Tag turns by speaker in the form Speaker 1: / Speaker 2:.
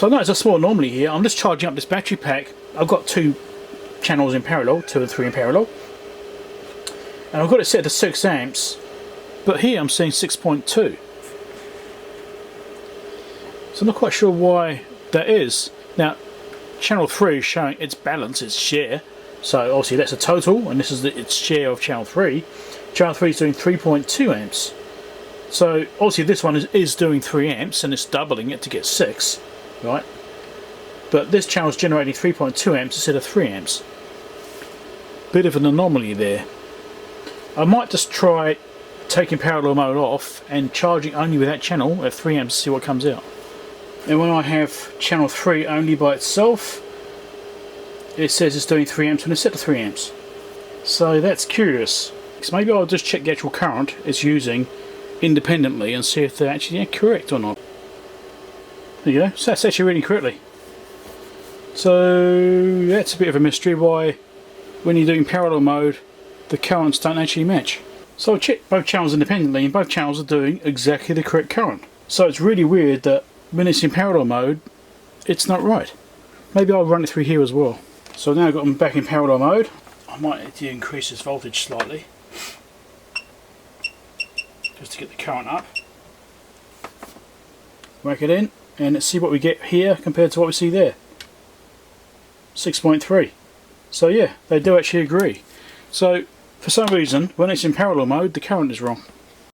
Speaker 1: So I know it's a small anomaly here. I'm just charging up this battery pack. I've got 2 channels in parallel, 2 and 3 in parallel, and I've got it set to 6 amps, but here I'm seeing 6.2. So I'm not quite sure why that is. Now channel 3 is showing its balance, its share, so obviously that's a total, and this is its share of channel 3. Channel 3 is doing 3.2 amps. So obviously this one is doing 3 amps and it's doubling it to get 6, right? But this channel is generating 3.2 amps instead of 3 amps. Bit of an anomaly there. I might just try taking parallel mode off and charging only with that channel at 3 amps to see what comes out. And when I have channel 3 only by itself, it says it's doing 3 amps when it's set to 3 amps. So that's curious. So maybe I'll just check the actual current it's using independently and see if they're actually correct or not. There you go, so that's actually reading correctly. So that's a bit of a mystery why when you're doing parallel mode the currents don't actually match. So I checked both channels independently and both channels are doing exactly the correct current. So it's really weird that when it's in parallel mode it's not right. Maybe I'll run it through here as well. So now I've got them back in parallel mode. I might need to increase this voltage slightly just to get the current up. Whack it in and let's see what we get here compared to what we see there. 6.3. So yeah, they do actually agree. So for some reason when it's in parallel mode the current is wrong.